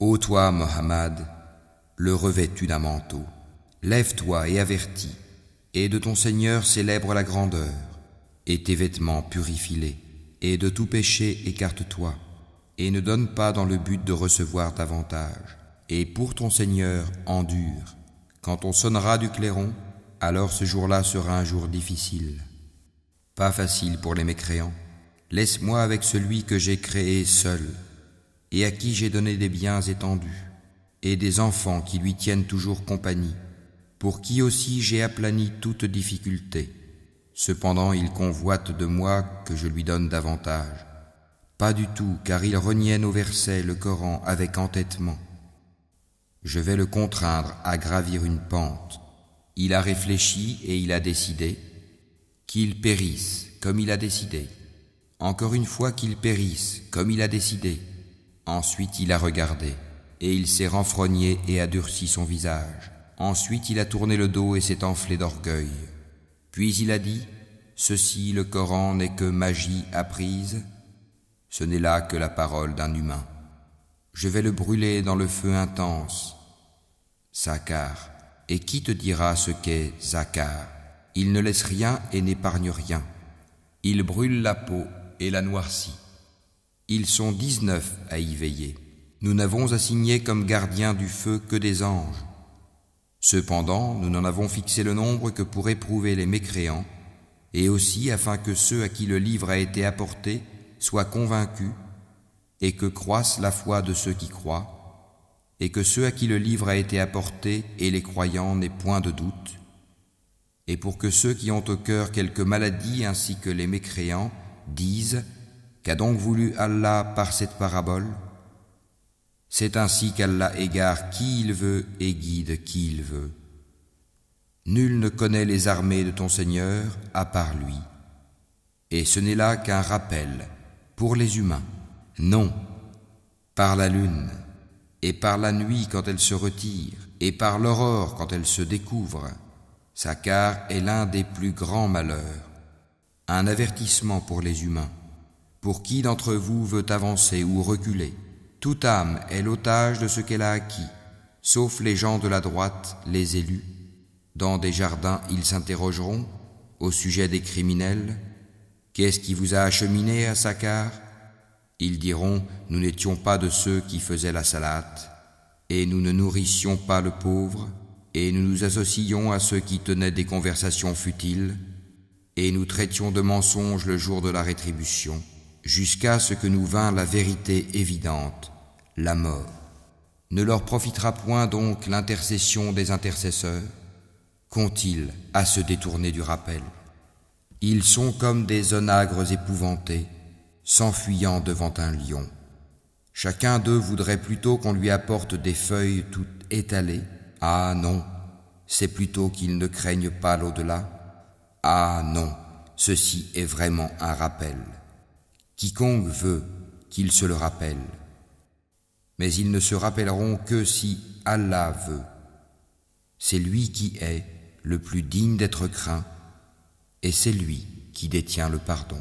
Ô toi, Mohammed, le revêtu d'un manteau, lève-toi et avertis, et de ton Seigneur célèbre la grandeur, et tes vêtements purifie-les, et de tout péché écarte-toi, et ne donne pas dans le but de recevoir davantage. Et pour ton Seigneur, endure. Quand on sonnera du clairon, alors ce jour-là sera un jour difficile. Pas facile pour les mécréants. Laisse-moi avec celui que j'ai créé seul, et à qui j'ai donné des biens étendus, et des enfants qui lui tiennent toujours compagnie, pour qui aussi j'ai aplani toute difficulté. Cependant il convoite de moi que je lui donne davantage. Pas du tout, car il renienne au verset le Coran avec entêtement. Je vais le contraindre à gravir une pente. Il a réfléchi et il a décidé qu'il périsse comme il a décidé. Encore une fois qu'il périsse comme il a décidé. Ensuite il a regardé, et il s'est renfrogné et a durci son visage. Ensuite il a tourné le dos et s'est enflé d'orgueil. Puis il a dit, ceci, le Coran, n'est que magie apprise, ce n'est là que la parole d'un humain. Je vais le brûler dans le feu intense. Sakar. Et qui te dira ce qu'est Sakar? Il ne laisse rien et n'épargne rien. Il brûle la peau et la noircit. Ils sont 19 à y veiller. Nous n'avons assigné comme gardiens du feu que des anges. Cependant, nous n'en avons fixé le nombre que pour éprouver les mécréants, et aussi afin que ceux à qui le livre a été apporté soient convaincus, et que croisse la foi de ceux qui croient, et que ceux à qui le livre a été apporté et les croyants n'aient point de doute, et pour que ceux qui ont au cœur quelque maladie ainsi que les mécréants disent « Qu'a donc voulu Allah par cette parabole ?» C'est ainsi qu'Allah égare qui il veut et guide qui il veut. Nul ne connaît les armées de ton Seigneur à part lui. Et ce n'est là qu'un rappel pour les humains. Non, par la lune, et par la nuit quand elle se retire, et par l'aurore quand elle se découvre. Sakar est l'un des plus grands malheurs, un avertissement pour les humains. Pour qui d'entre vous veut avancer ou reculer? Toute âme est l'otage de ce qu'elle a acquis, sauf les gens de la droite, les élus. Dans des jardins, ils s'interrogeront au sujet des criminels. Qu'est-ce qui vous a acheminé à Sakar? Ils diront, nous n'étions pas de ceux qui faisaient la salate, et nous ne nourrissions pas le pauvre, et nous nous associons à ceux qui tenaient des conversations futiles, et nous traitions de mensonges le jour de la rétribution, jusqu'à ce que nous vînt la vérité évidente, la mort. Ne leur profitera point donc l'intercession des intercesseurs? Qu'ont-ils à se détourner du rappel? Ils sont comme des onagres épouvantés, s'enfuyant devant un lion. Chacun d'eux voudrait plutôt qu'on lui apporte des feuilles toutes étalées. Ah non, c'est plutôt qu'ils ne craignent pas l'au-delà. Ah non, ceci est vraiment un rappel. Quiconque veut qu'il se le rappelle. Mais ils ne se rappelleront que si Allah veut. C'est lui qui est le plus digne d'être craint, et c'est lui qui détient le pardon.